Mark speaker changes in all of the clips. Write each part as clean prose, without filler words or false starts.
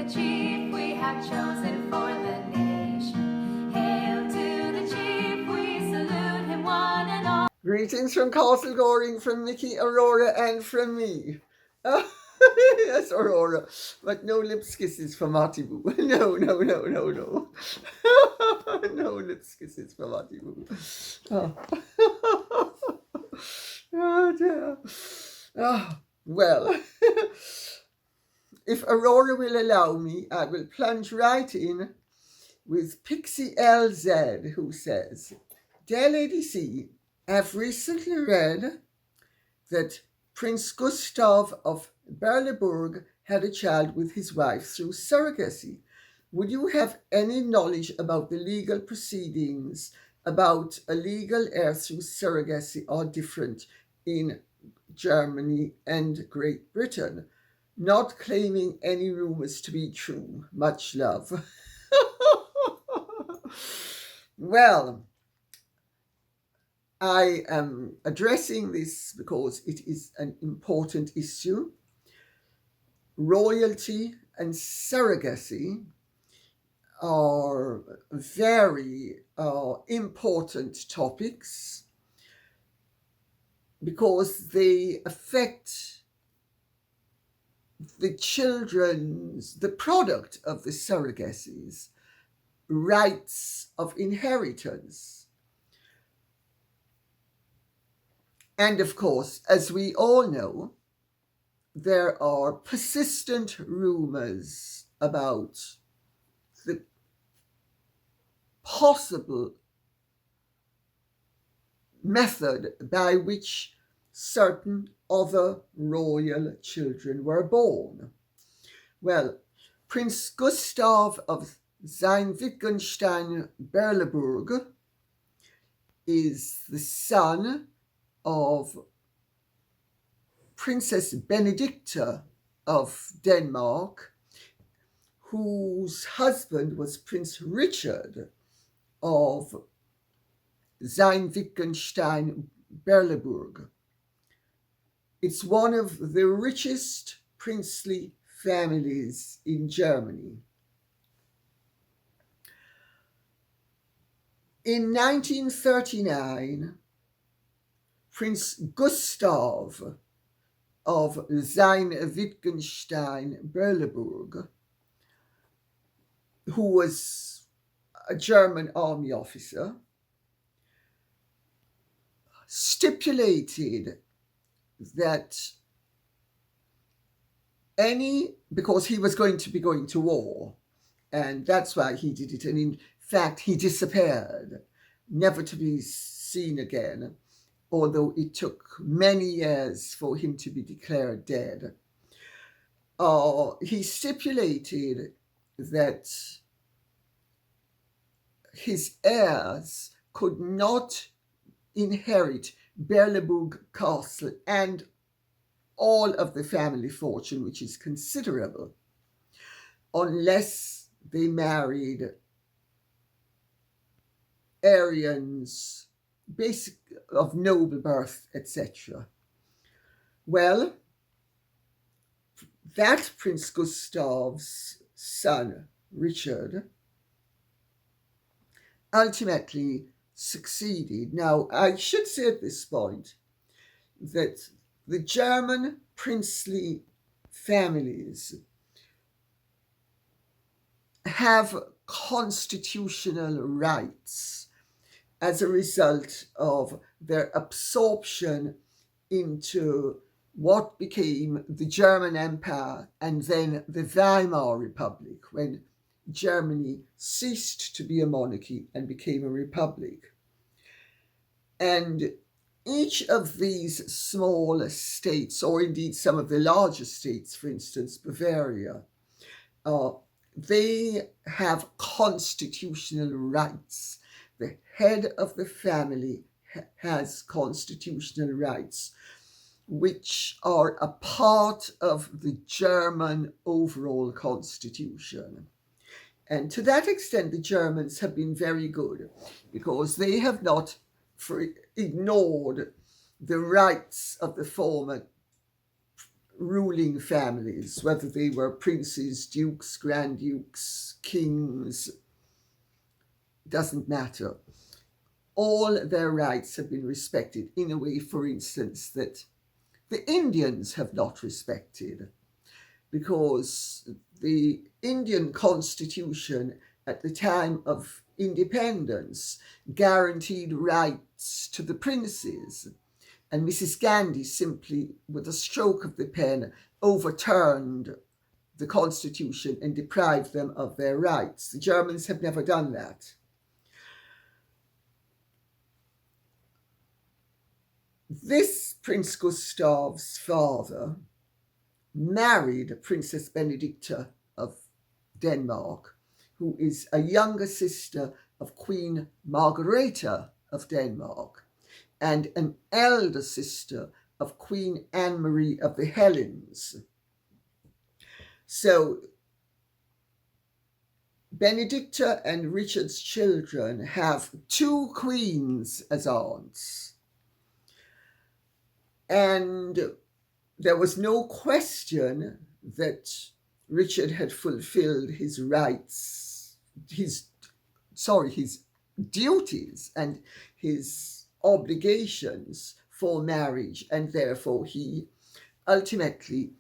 Speaker 1: the chief we have chosen for the nation. Hail to the chief, we salute him one and all.
Speaker 2: Greetings from Castle Goring, from Mickey, Aurora, and from me. Yes, Aurora, but no lips kisses for Marty Boo. No, no, no, no, no. No lips kisses for Marty Boo. Oh. Oh dear. Oh, well, if Aurora will allow me, I will plunge right in with Pixie LZ, who says, Dear Lady C, I've recently read that Prince Gustav of Berleburg had a child with his wife through surrogacy. Would you have any knowledge about the legal proceedings about a legal heir through surrogacy are different in Germany and Great Britain? Not claiming any rumors to be true. Much love. Well, I am addressing this because it is an important issue. Royalty and surrogacy are very important topics because they affect the the product of the surrogacies, rights of inheritance. And of course, as we all know, there are persistent rumors about the possible method by which certain other royal children were born. Well, Prince Gustav of Wittgenstein-Berleburg is the son of Princess Benedicta of Denmark, whose husband was Prince Richard of Wittgenstein-Berleburg. It's one of the richest princely families in Germany. In 1939, Prince Gustav of Wittgenstein-Berleburg, who was a German army officer, stipulated that because he was going to be going to war, and that's why he did it, and in fact he disappeared, never to be seen again, although it took many years for him to be declared dead. He stipulated that his heirs could not inherit Berleburg Castle and all of the family fortune, which is considerable, unless they married Aryans, basic of noble birth, etc. Well, that Prince Gustav's son, Richard, ultimately succeeded. Now, I should say at this point that the German princely families have constitutional rights as a result of their absorption into what became the German Empire and then the Weimar Republic, when Germany ceased to be a monarchy and became a republic. And each of these small states, or indeed some of the larger states, for instance, Bavaria, they have constitutional rights. The head of the family has constitutional rights, which are a part of the German overall constitution. And to that extent, the Germans have been very good, because they have not ignored the rights of the former ruling families, whether they were princes, dukes, grand dukes, kings, doesn't matter. All their rights have been respected in a way, for instance, that the Indians have not respected, because the Indian constitution at the time of independence guaranteed rights to the princes, and Mrs. Gandhi simply, with a stroke of the pen, overturned the constitution and deprived them of their rights. The Germans have never done that. This Prince Gustav's father married Princess Benedicta of Denmark, who is a younger sister of Queen Margaretha of Denmark and an elder sister of Queen Anne-Marie of the Helens. So Benedicta and Richard's children have two queens as aunts. And there was no question that Richard had fulfilled his rights, his duties and his obligations for marriage, and therefore he ultimately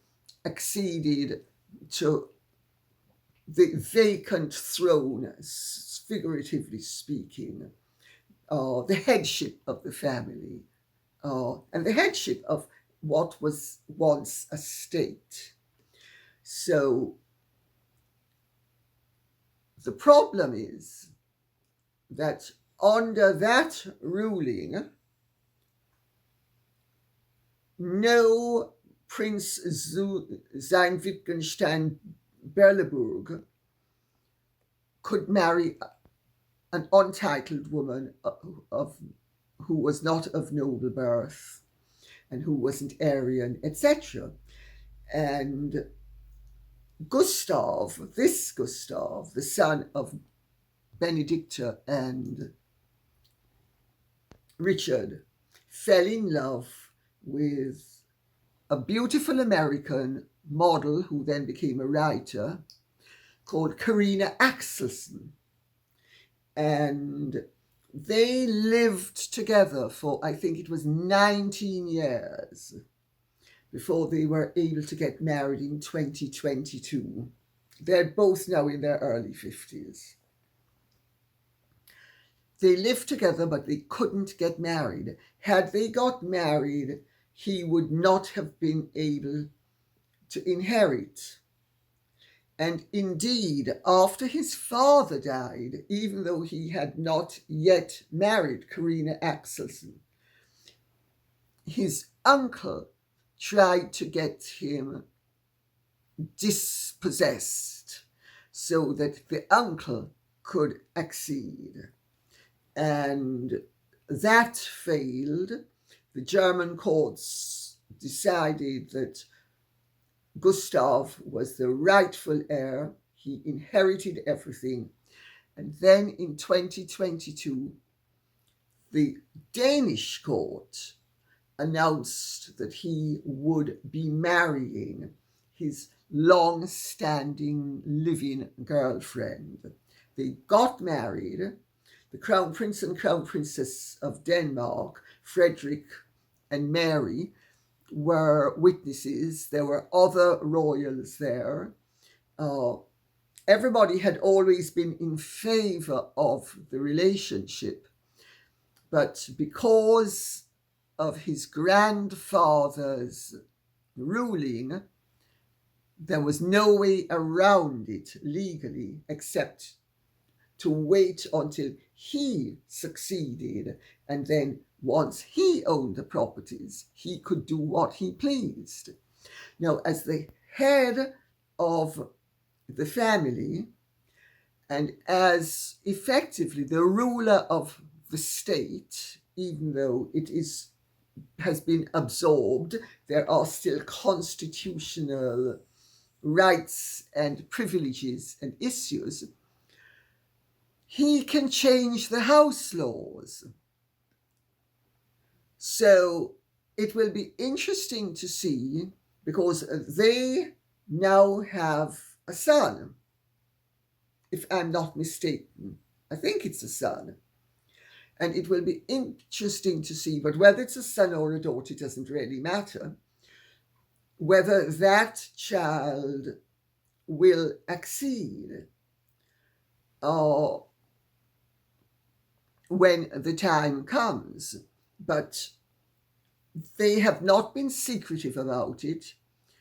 Speaker 2: acceded to the vacant throne, figuratively speaking, the headship of the family, and the headship of what was once a state. So the problem is that under that ruling, no Prince sein Wittgenstein-Berleburg could marry an untitled woman who was not of noble birth and who wasn't Aryan, etc. And Gustav, the son of Benedicta and Richard, fell in love with a beautiful American model who then became a writer called Karina Axelson. And they lived together for, I think it was 19 years before they were able to get married in 2022. They're both now in their early 50s. They lived together, but they couldn't get married. Had they got married, he would not have been able to inherit. And indeed, after his father died, even though he had not yet married Karina Axelson, his uncle tried to get him dispossessed so that the uncle could accede. And that failed. The German courts decided that Gustav was the rightful heir. He inherited everything. And then in 2022, the Danish court announced that he would be marrying his long-standing living girlfriend. They got married. The Crown Prince and Crown Princess of Denmark, Frederick and Mary, were witnesses. There were other royals there. Everybody had always been in favor of the relationship, but because of his grandfather's ruling, there was no way around it legally except to wait until he succeeded, and then once he owned the properties, he could do what he pleased. Now, as the head of the family and as effectively the ruler of the state, even though it has been absorbed, there are still constitutional rights and privileges and issues. He can change the house laws. So it will be interesting to see, because they now have a son, if I'm not mistaken. I think it's a son. And it will be interesting to see, but whether it's a son or a daughter, it doesn't really matter, whether that child will accede when the time comes. But they have not been secretive about it.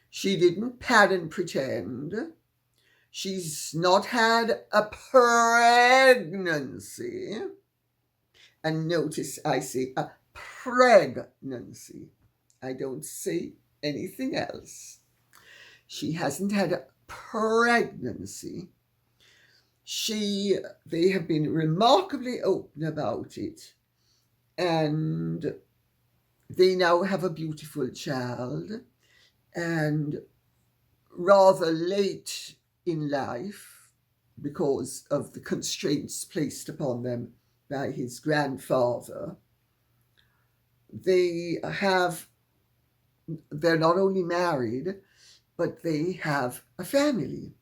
Speaker 2: She didn't pad and pretend. She's not had a pregnancy. And notice I say a pregnancy. I don't say anything else. She hasn't had a pregnancy. They have been remarkably open about it. And they now have a beautiful child. And rather late in life, because of the constraints placed upon them by his grandfather, they're not only married, but they have a family,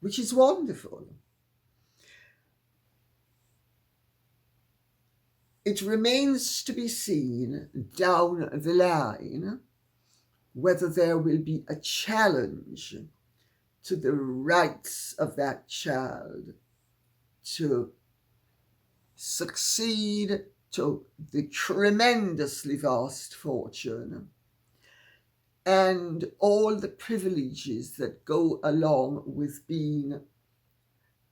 Speaker 2: which is wonderful. It remains to be seen down the line whether there will be a challenge to the rights of that child to succeed to the tremendously vast fortune and all the privileges that go along with being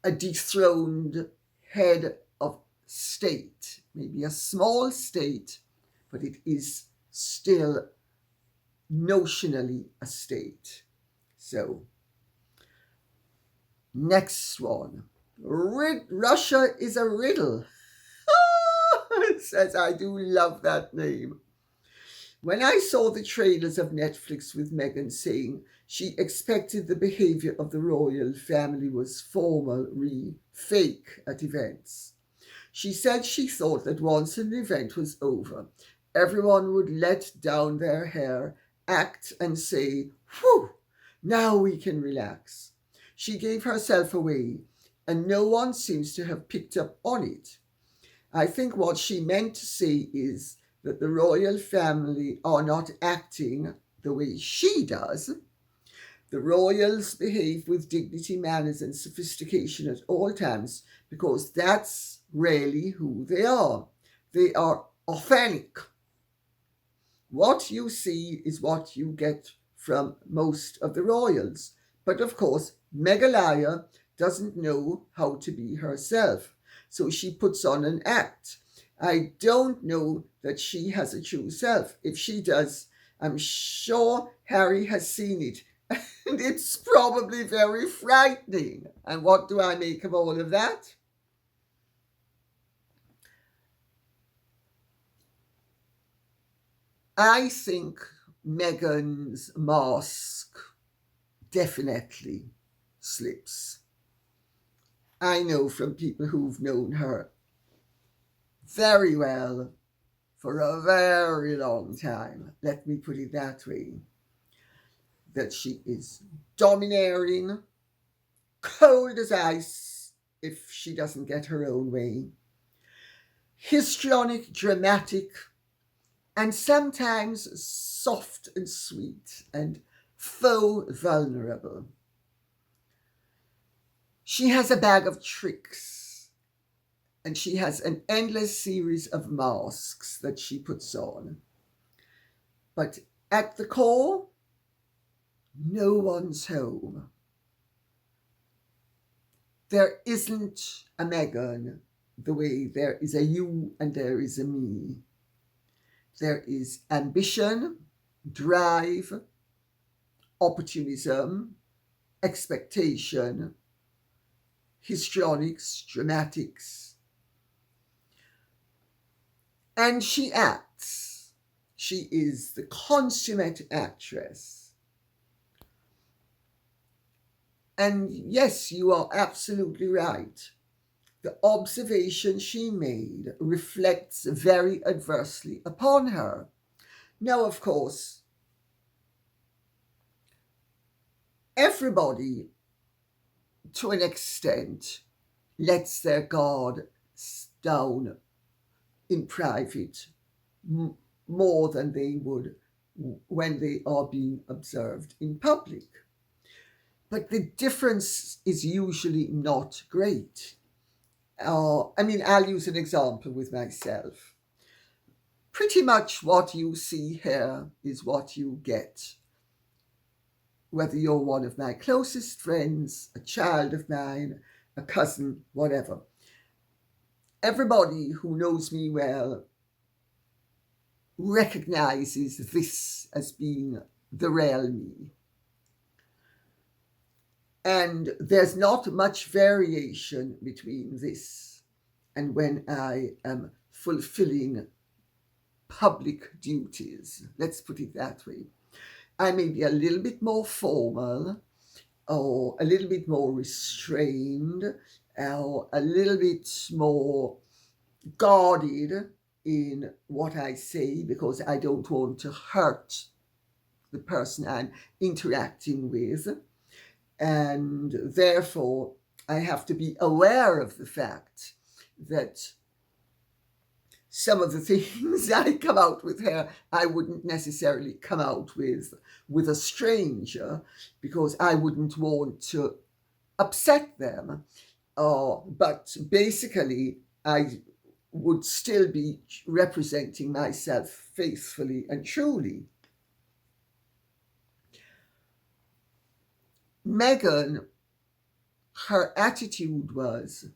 Speaker 2: a dethroned head of state. Maybe a small state, but it is still notionally a state. So, next one. Russia is a riddle. It says, I do love that name. When I saw the trailers of Netflix with Meghan saying she expected the behavior of the royal family was formal, fake at events. She said she thought that once an event was over, everyone would let down their hair, act and say, whew, now we can relax. She gave herself away, and no one seems to have picked up on it. I think what she meant to say is that the royal family are not acting the way she does. The royals behave with dignity, manners, and sophistication at all times because that's really who they are. They are authentic. What you see is what you get from most of the royals. But of course, Meghalaya doesn't know how to be herself, so she puts on an act. I don't know that she has a true self. If she does, I'm sure Harry has seen it, and it's probably very frightening. And what do I make of all of that? I think Meghan's mask definitely slips. I know from people who've known her very well for a very long time, let me put it that way, that she is domineering, cold as ice if she doesn't get her own way, histrionic, dramatic, and sometimes soft and sweet and faux vulnerable. She has a bag of tricks, and she has an endless series of masks that she puts on. But at the core, no one's home. There isn't a Meghan the way there is a you and there is a me. There is ambition, drive, opportunism, expectation, histrionics, dramatics. And she acts. She is the consummate actress. And yes, you are absolutely right. The observation she made reflects very adversely upon her. Now, of course, everybody, to an extent, lets their guard down in private more than they would when they are being observed in public. But the difference is usually not great. I'll use an example with myself. Pretty much what you see here is what you get. Whether you're one of my closest friends, a child of mine, a cousin, whatever. Everybody who knows me well recognizes this as being the real me. And there's not much variation between this and when I am fulfilling public duties. Let's put it that way. I may be a little bit more formal, or a little bit more restrained, or a little bit more guarded in what I say, because I don't want to hurt the person I'm interacting with. And therefore, I have to be aware of the fact that some of the things I come out with here, I wouldn't necessarily come out with a stranger, because I wouldn't want to upset them. But basically, I would still be representing myself faithfully and truly. Meghan, her attitude was,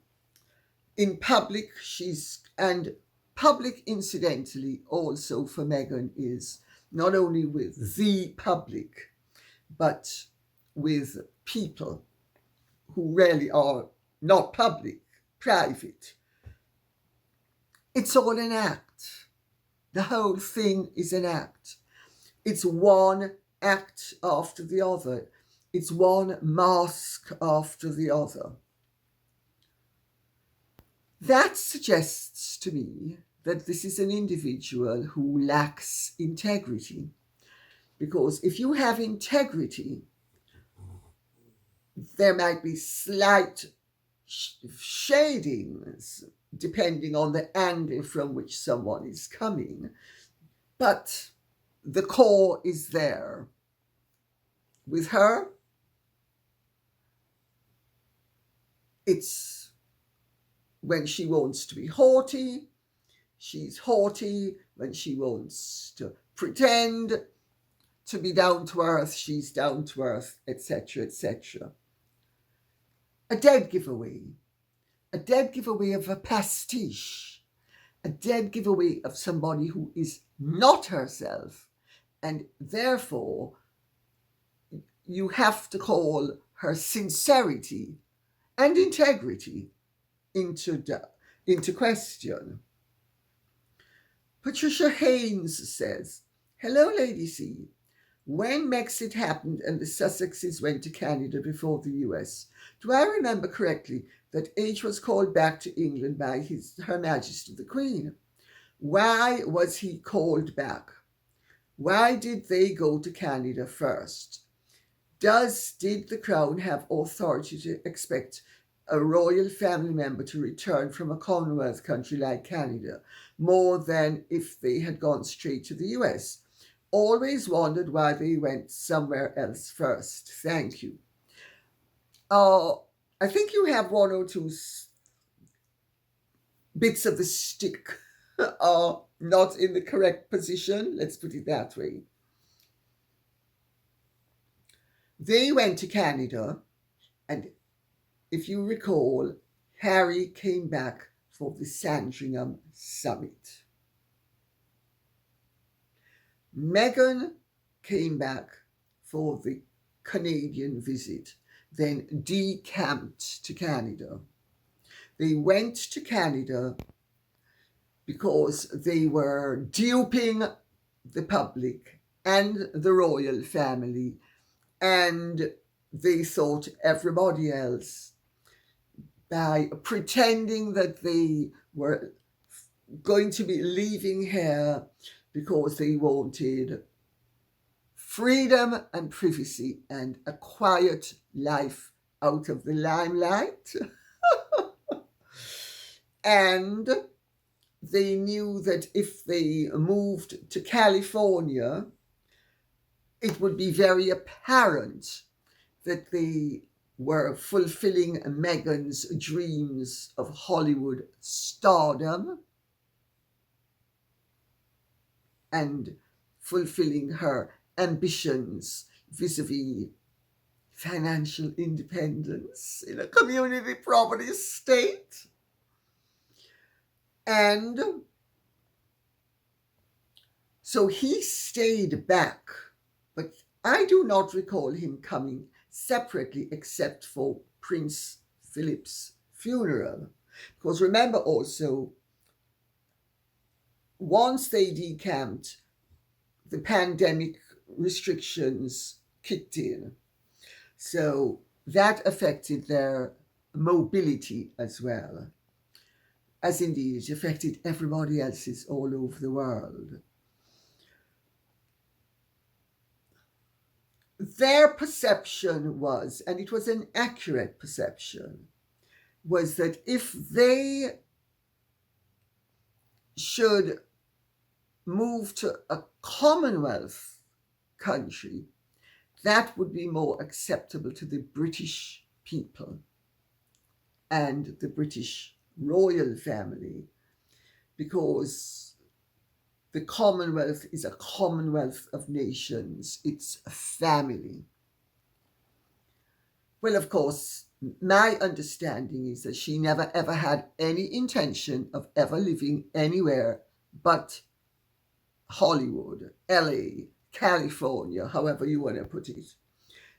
Speaker 2: in public, and public, incidentally, also for Meghan, is not only with the public, but with people who really are not public, private. It's all an act. The whole thing is an act. It's one act after the other. It's one mask after the other. That suggests to me that this is an individual who lacks integrity. Because if you have integrity, there might be slight shadings depending on the angle from which someone is coming. But the core is there. With her, it's when she wants to be haughty, she's haughty. When she wants to pretend to be down to earth, she's down to earth, etc., etc. A dead giveaway of a pastiche, a dead giveaway of somebody who is not herself, and therefore you have to call her sincerity and integrity into question. Patricia Haynes says, "Hello, Lady C. When Brexit happened and the Sussexes went to Canada before the US, do I remember correctly that H was called back to England by Her Majesty the Queen? Why was he called back? Why did they go to Canada first? Did the Crown have authority to expect a royal family member to return from a Commonwealth country like Canada more than if they had gone straight to the US? Always wondered why they went somewhere else first. Thank you." I think you have one or two bits of the stick are not in the correct position. Let's put it that way. They went to Canada, and if you recall, Harry came back for the Sandringham Summit. Meghan came back for the Canadian visit, then decamped to Canada. They went to Canada because they were duping the public and the royal family, and they thought everybody else, by pretending that they were going to be leaving here because they wanted freedom and privacy and a quiet life out of the limelight. And they knew that if they moved to California, it would be very apparent that they were fulfilling Meghan's dreams of Hollywood stardom and fulfilling her ambitions vis-a-vis financial independence in a community property state. And so he stayed back, but I do not recall him coming separately except for Prince Philip's funeral. Because remember also, once they decamped, the pandemic restrictions kicked in. So that affected their mobility as well, as indeed it affected everybody else's all over the world. Their perception was, and it was an accurate perception, was that if they should move to a Commonwealth country, that would be more acceptable to the British people and the British royal family, because the Commonwealth is a commonwealth of nations. It's a family. Well, of course, my understanding is that she never ever had any intention of ever living anywhere but Hollywood, LA, California, however you want to put it.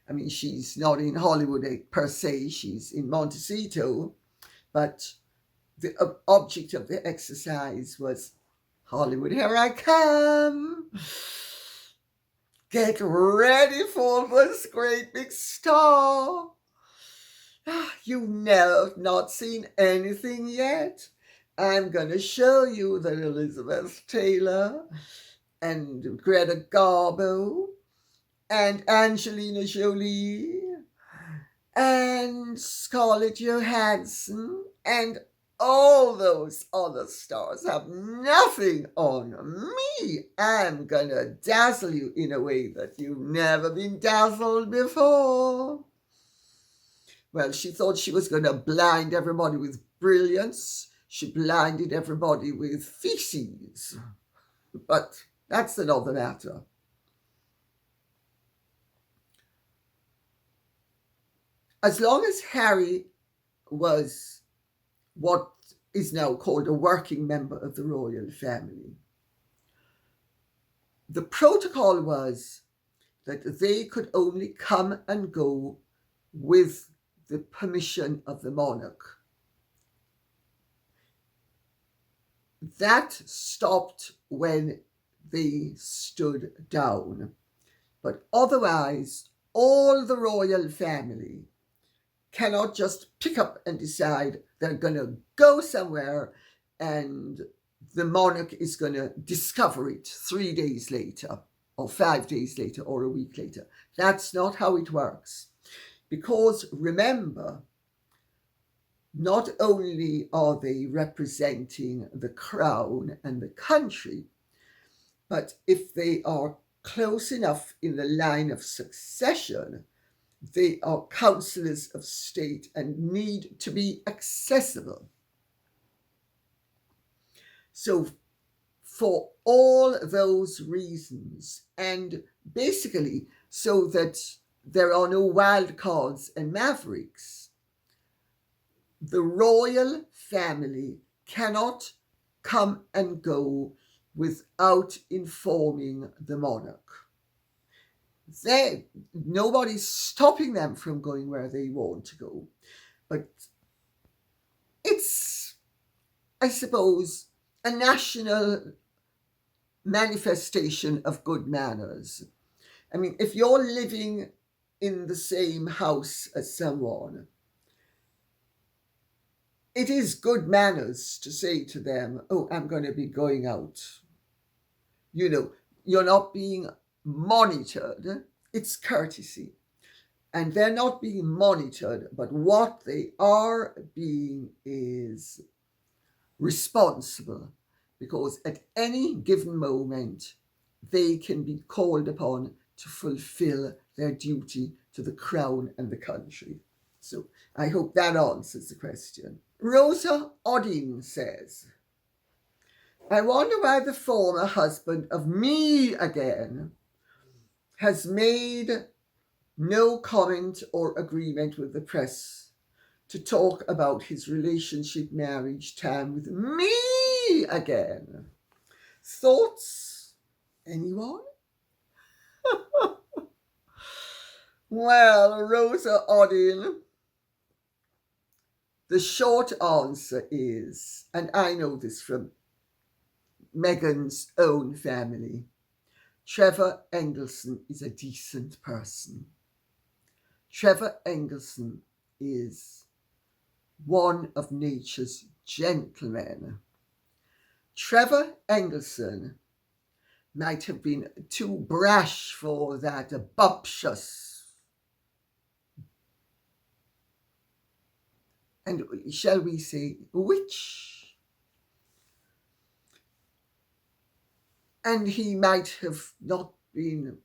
Speaker 2: I mean, she's not in Hollywood per se, she's in Montecito, but the object of the exercise was Hollywood, here I come. Get ready for this great big star. You've not seen anything yet. I'm going to show you that Elizabeth Taylor and Greta Garbo and Angelina Jolie and Scarlett Johansson and all those other stars have nothing on me. I'm going to dazzle you in a way that you've never been dazzled before. Well, she thought she was going to blind everybody with brilliance. She blinded everybody with feces. But that's another matter. As long as Harry was what is now called a working member of the royal family, the protocol was that they could only come and go with the permission of the monarch. That stopped when they stood down. But otherwise, all the royal family cannot just pick up and decide they're going to go somewhere and the monarch is going to discover it 3 days later or 5 days later or a week later. That's not how it works. Because remember, not only are they representing the crown and the country, but if they are close enough in the line of succession, they are councillors of state and need to be accessible. So for all those reasons, and basically so that there are no wild cards and mavericks, the royal family cannot come and go without informing the monarch. Nobody's stopping them from going where they want to go. But it's, I suppose, a national manifestation of good manners. I mean, if you're living in the same house as someone, it is good manners to say to them, oh, I'm going to be going out. You know, you're not being monitored, it's courtesy. And they're not being monitored, but what they are being is responsible, because at any given moment they can be called upon to fulfill their duty to the crown and the country. So I hope that answers the question. Rosa Odin says, I wonder why the former husband of me again has made no comment or agreement with the press to talk about his relationship, marriage time with me again. Thoughts? Anyone? Well, Rosa Odin, the short answer is, and I know this from Meghan's own family, Trevor Engelson is a decent person. Trevor Engelson is one of nature's gentlemen. Trevor Engelson might have been too brash for that bumptious and, shall we say, witch. And he might have not been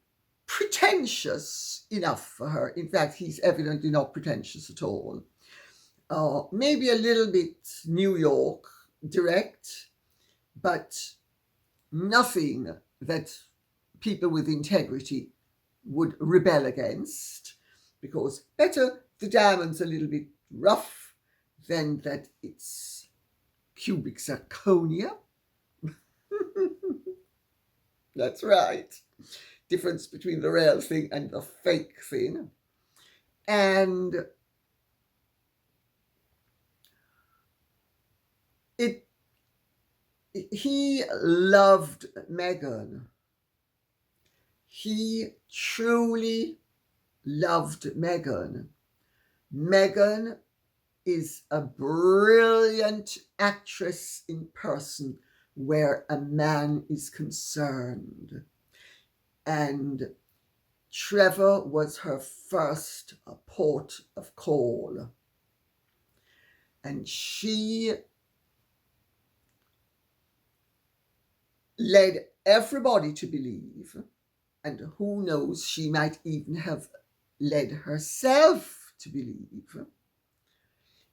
Speaker 2: pretentious enough for her. In fact, he's evidently not pretentious at all. Maybe a little bit New York direct, but nothing that people with integrity would rebel against, because better the diamond's a little bit rough than that it's cubic zirconia. That's right. Difference between the real thing and the fake thing. And he loved Meghan. He truly loved Meghan. Meghan is a brilliant actress in person where a man is concerned. And Trevor was her first port of call. And she led everybody to believe, and who knows, she might even have led herself to believe,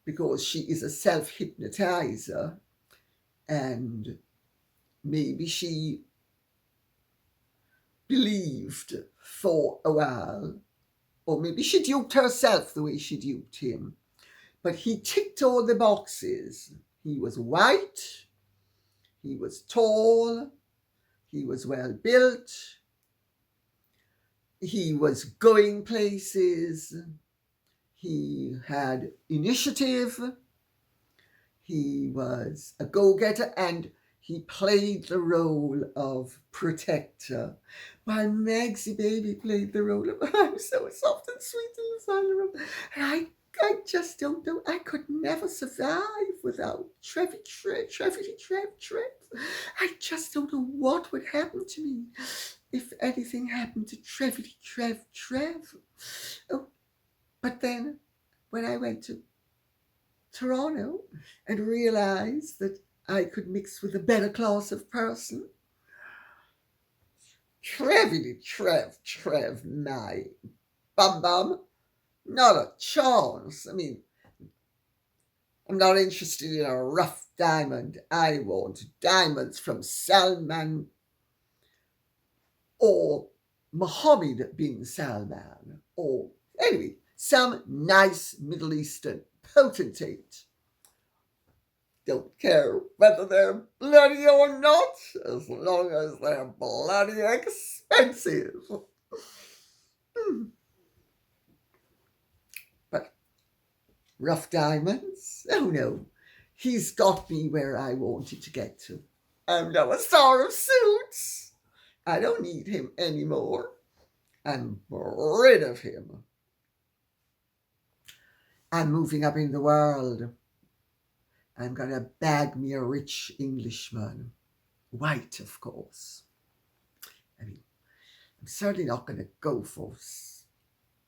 Speaker 2: because she is a self-hypnotizer, and maybe she believed for a while, or maybe she duped herself the way she duped him. But he ticked all the boxes. He was white, he was tall, he was well built, he was going places, he had initiative, he was a go-getter, and he played the role of protector, while Megsy baby played the role of, I'm so soft and sweet in the silent room. And I just don't know. I could never survive without Trev. I just don't know what would happen to me if anything happened to Trev. Oh, but then when I went to Toronto and realized that I could mix with a better class of person, Trev, my bum, not a chance. I mean, I'm not interested in a rough diamond. I want diamonds from Salman or Mohammed bin Salman, or anyway, some nice Middle Eastern potentate. Don't care whether they're bloody or not, as long as they're bloody expensive. But rough diamonds? Oh no, he's got me where I wanted to get to. I'm now a star of suits. I don't need him anymore. I'm rid of him. I'm moving up in the world. I'm going to bag me a rich Englishman. White, of course. I mean, I'm certainly not going to go for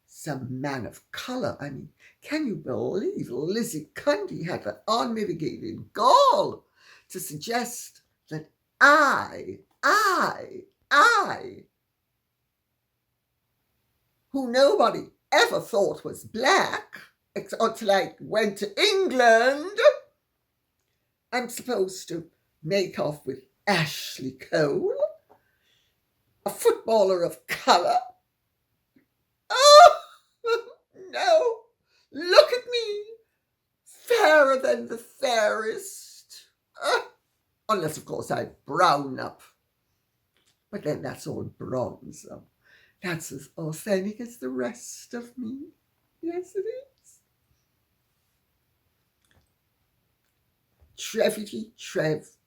Speaker 2: some man of colour. I mean, can you believe Lizzie Cundy had the unmitigated gall to suggest that I, who nobody ever thought was black, until I went to England, I'm supposed to make off with Ashley Cole, a footballer of colour? Oh, no, look at me, fairer than the fairest. Unless, of course, I brown up. But then that's all bronze. That's as authentic as the rest of me. Yes, it is.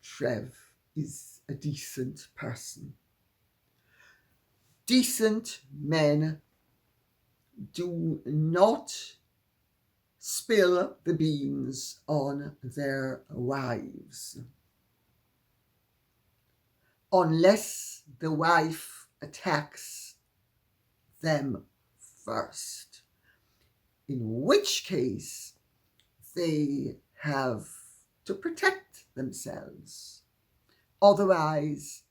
Speaker 2: Trev is a decent person. Decent men do not spill the beans on their wives unless the wife attacks them first, in which case they have to protect themselves. Otherwise,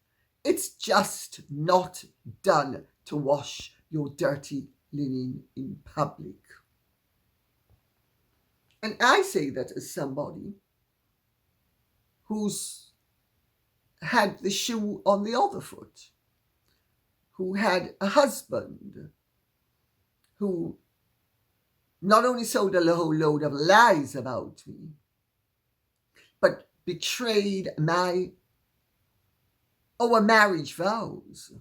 Speaker 2: it's just not done to wash your dirty linen in public. And I say that as somebody who's had the shoe on the other foot, who had a husband who not only sold a whole load of lies about me, but betrayed our marriage vows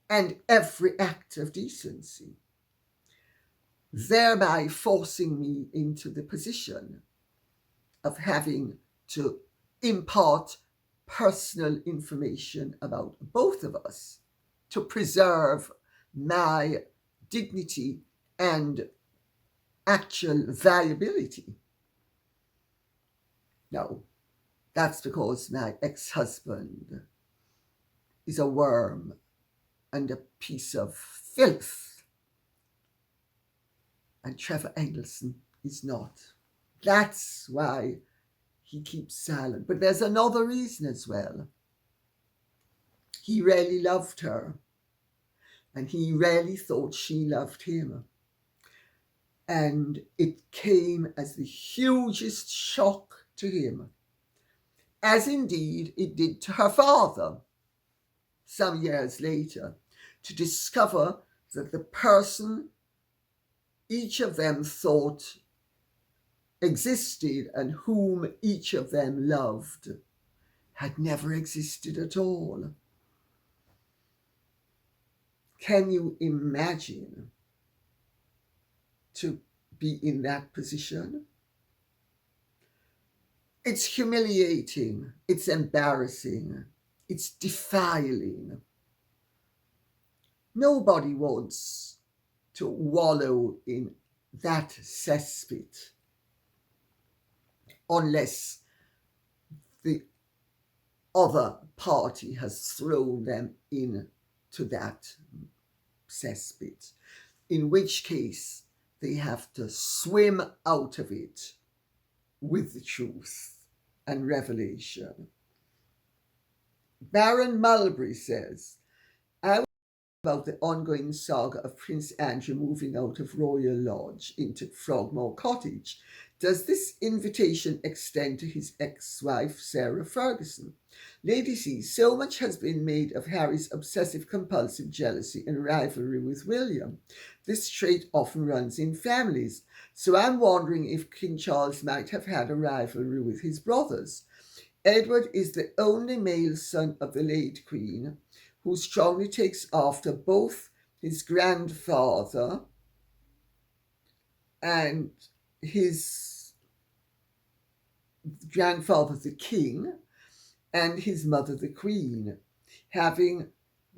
Speaker 2: and every act of decency, thereby forcing me into the position of having to impart personal information about both of us to preserve my dignity and actual viability. No, that's because my ex-husband is a worm and a piece of filth, and Trevor Engelson is not. That's why he keeps silent. But there's another reason as well. He really loved her, and he really thought she loved him. And it came as the hugest shock to him, as indeed it did to her father some years later, to discover that the person each of them thought existed and whom each of them loved had never existed at all. Can you imagine to be in that position? It's humiliating, it's embarrassing, it's defiling. Nobody wants to wallow in that cesspit unless the other party has thrown them into that cesspit, in which case they have to swim out of it with the truth and revelation. Baron Mulberry says, I was about the ongoing saga of Prince Andrew moving out of Royal Lodge into Frogmore Cottage. Does this invitation extend to his ex-wife, Sarah Ferguson? Lady C, so much has been made of Harry's obsessive-compulsive jealousy and rivalry with William. This trait often runs in families, so I'm wondering if King Charles might have had a rivalry with his brothers. Edward is the only male son of the late Queen, who strongly takes after both his grandfather and his grandfather the King and his mother the Queen, having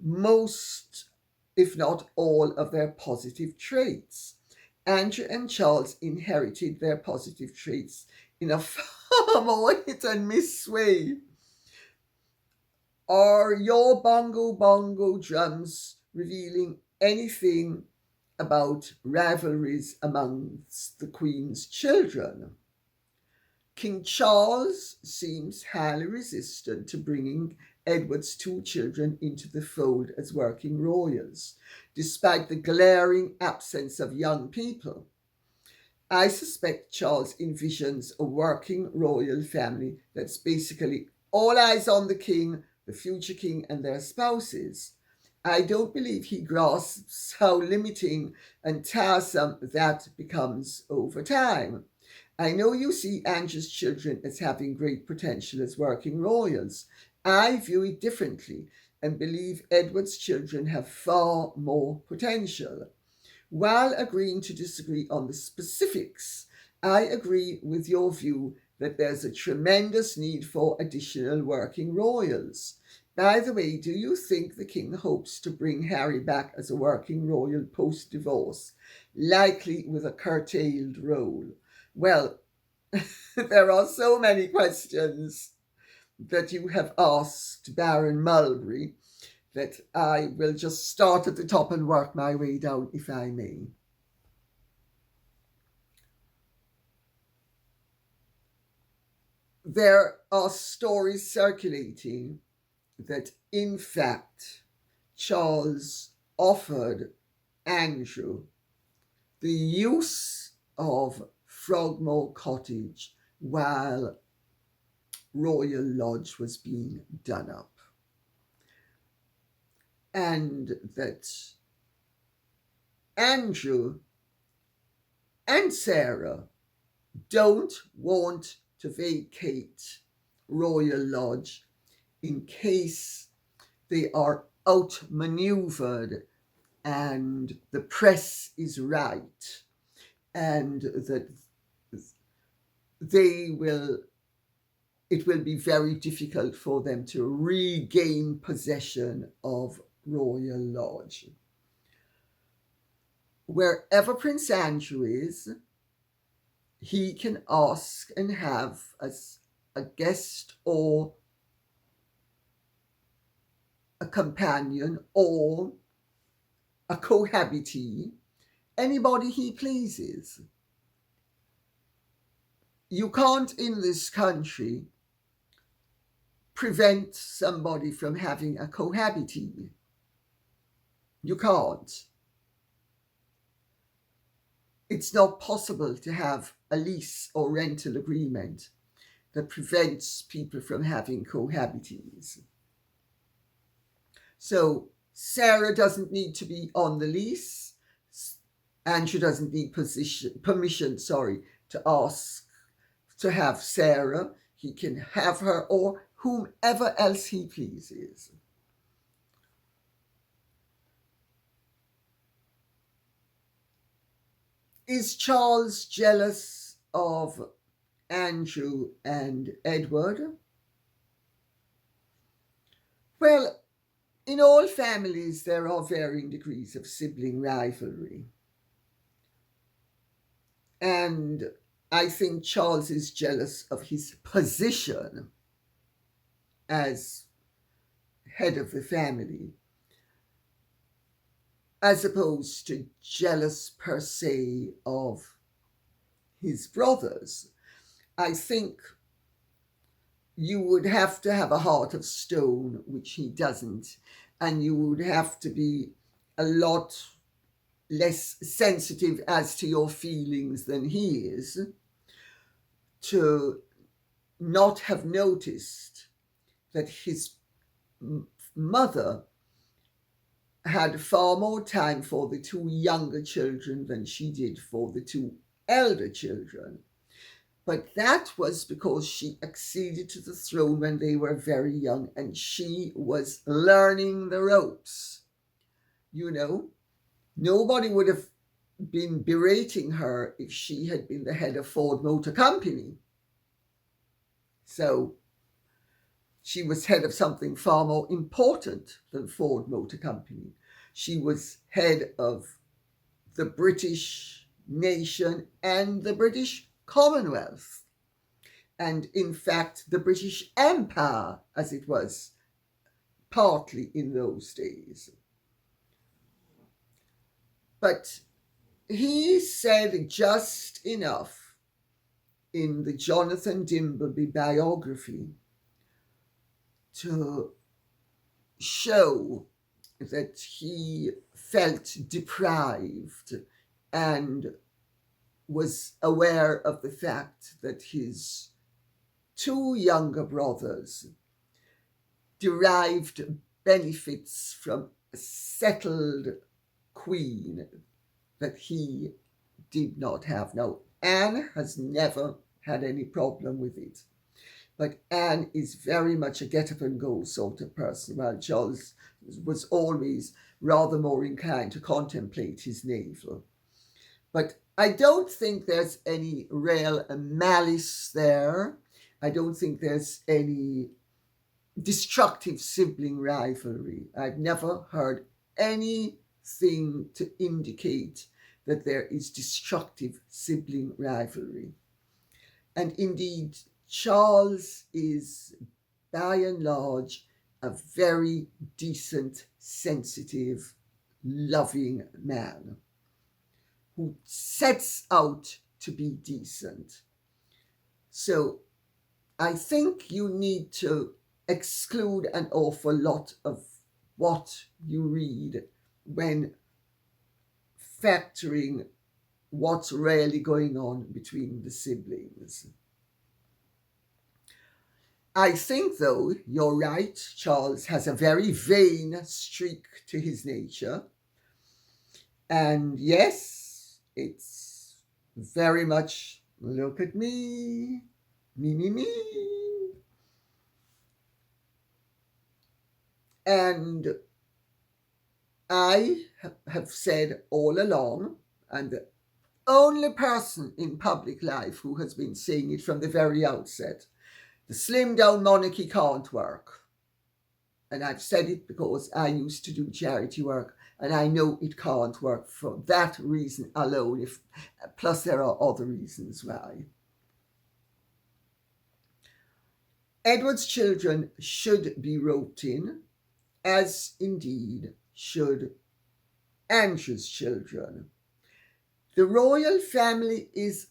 Speaker 2: most, if not all, of their positive traits. Andrew and Charles inherited their positive traits in a far more hit and miss way. Are your bongo drums revealing anything about rivalries amongst the Queen's children. King Charles seems highly resistant to bringing Edward's two children into the fold as working royals, despite the glaring absence of young people. I suspect Charles envisions a working royal family that's basically all eyes on the king, the future king, and their spouses. I don't believe he grasps how limiting and tiresome that becomes over time. I know you see Angie's children as having great potential as working royals. I view it differently and believe Edward's children have far more potential. While agreeing to disagree on the specifics, I agree with your view that there's a tremendous need for additional working royals. By the way, do you think the king hopes to bring Harry back as a working royal post-divorce, likely with a curtailed role? Well, there are so many questions that you have asked Baron Mulberry that I will just start at the top and work my way down, if I may. There are stories circulating that, in fact, Charles offered Andrew the use of Frogmore Cottage while Royal Lodge was being done up. And that Andrew and Sarah don't want to vacate Royal Lodge in case they are outmaneuvered and the press is right, and that it will be very difficult for them to regain possession of Royal Lodge. Wherever Prince Andrew is, he can ask and have as a guest or a companion or a cohabitee anybody he pleases. You can't, in this country, prevent somebody from having a cohabitee. You can't. It's not possible to have a lease or rental agreement that prevents people from having cohabitees. So Sarah doesn't need to be on the lease. Andrew doesn't need permission to ask to have Sarah. He can have her or whomever else he pleases. Is Charles jealous of Andrew and Edward? Well, in all families there are varying degrees of sibling rivalry. And I think Charles is jealous of his position as head of the family, as opposed to jealous per se of his brothers. I think you would have to have a heart of stone, which he doesn't, and you would have to be a lot less sensitive as to your feelings than he is to not have noticed that his mother had far more time for the two younger children than she did for the two elder children. But that was because she acceded to the throne when they were very young and she was learning the ropes. You know, nobody would have been berating her if she had been the head of Ford Motor Company. So she was head of something far more important than Ford Motor Company. She was head of the British nation and the British Commonwealth. And in fact, the British Empire, as it was partly in those days. But he said just enough in the Jonathan Dimbleby biography to show that he felt deprived and was aware of the fact that his two younger brothers derived benefits from a settled queen that he did not have. Now, Anne has never had any problem with it, but Anne is very much a get up and go sort of person, while Charles was always rather more inclined to contemplate his navel. But I don't think there's any real malice there. I don't think there's any destructive sibling rivalry. I've never heard anything to indicate that there is destructive sibling rivalry. And indeed, Charles is, by and large, a very decent, sensitive, loving man who sets out to be decent. So I think you need to exclude an awful lot of what you read when factoring what's really going on between the siblings. I think, though, you're right, Charles has a very vain streak to his nature. And yes, it's very much, look at me, me. And I have said all along, I'm the only person in public life who has been saying it from the very outset, the slim down monarchy can't work. And I've said it because I used to do charity work, and I know it can't work for that reason alone, plus there are other reasons why. Edward's children should be roped in, as indeed should Andrew's children. The royal family is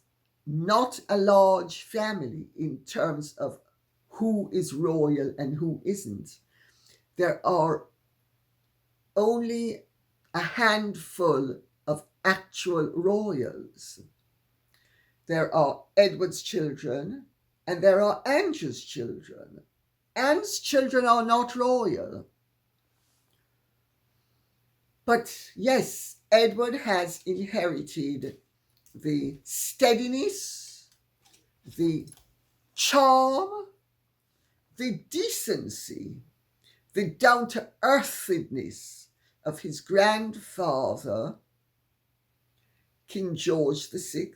Speaker 2: not a large family in terms of who is royal and who isn't. There are only a handful of actual royals. There are Edward's children and there are Andrew's children. Anne's children are not royal. But yes, Edward has inherited the steadiness, the charm, the decency, the down-to-earthiness of his grandfather, King George VI,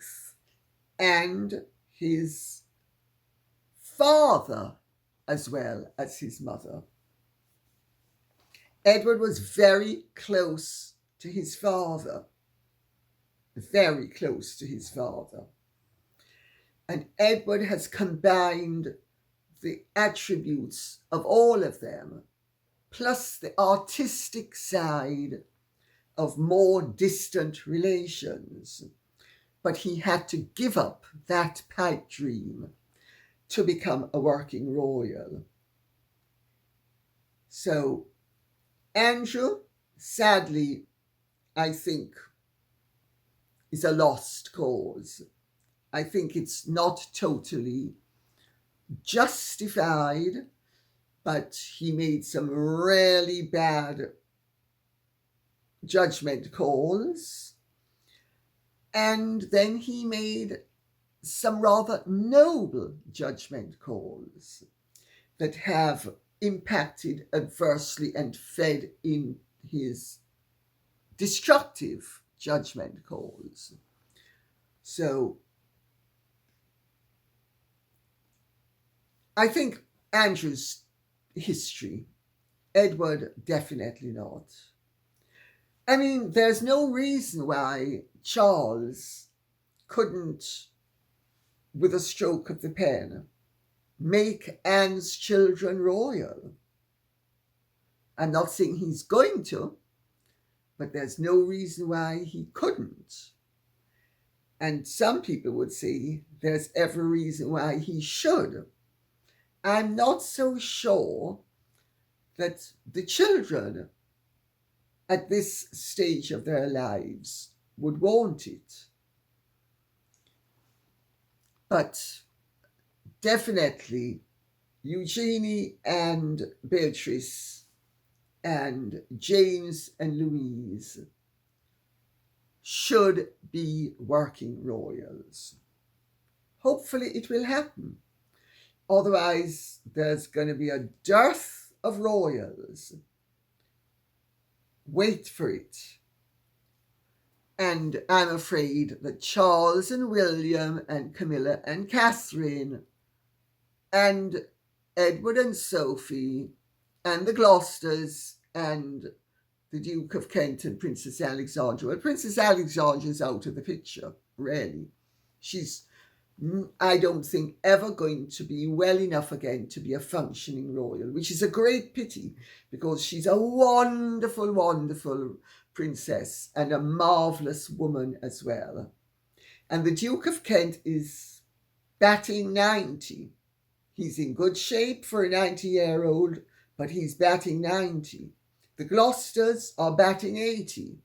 Speaker 2: and his father as well as his mother. Edward was very close to his father, very close to his father. And Edward has combined the attributes of all of them, plus the artistic side of more distant relations. But he had to give up that pipe dream to become a working royal. So Andrew, sadly, I think, is a lost cause. I think it's not totally justified, but he made some really bad judgment calls. And then he made some rather noble judgment calls that have impacted adversely and fed in his destructive judgment calls. So I think Andrew's history, Edward definitely not. I mean, there's no reason why Charles couldn't, with a stroke of the pen, make Anne's children royal. I'm not saying he's going to, but there's no reason why he couldn't. And some people would say there's every reason why he should. I'm not so sure that the children at this stage of their lives would want it. But definitely Eugenie and Beatrice and James and Louise should be working royals. Hopefully it will happen. Otherwise, there's going to be a dearth of royals. Wait for it. And I'm afraid that Charles and William and Camilla and Catherine and Edward and Sophie and the Gloucesters and the Duke of Kent and Princess Alexandra. Well, Princess Alexandra's out of the picture, really. She's, I don't think, ever going to be well enough again to be a functioning royal, which is a great pity because she's a wonderful, wonderful princess and a marvellous woman as well. And the Duke of Kent is batting 90. He's in good shape for a 90-year-old, but he's batting 90. The Gloucesters are batting 80.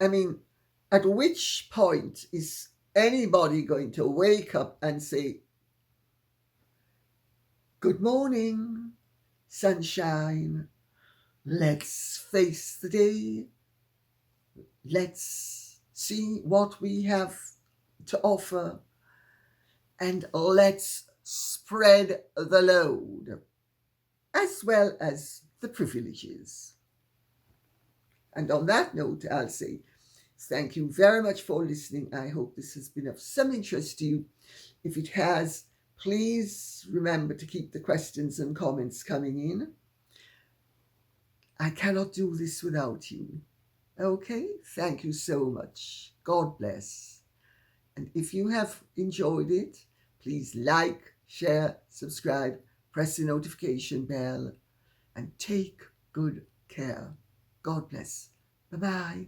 Speaker 2: I mean, at which point is anybody going to wake up and say, "Good morning, sunshine. Let's face the day. Let's see what we have to offer. And let's spread the load, as well as the privileges." And on that note, I'll say thank you very much for listening. I hope this has been of some interest to you. If it has, please remember to keep the questions and comments coming in. I cannot do this without you. Okay? Thank you so much. God bless. And if you have enjoyed it, please like, share, subscribe, press the notification bell, and take good care. God bless. Bye-bye.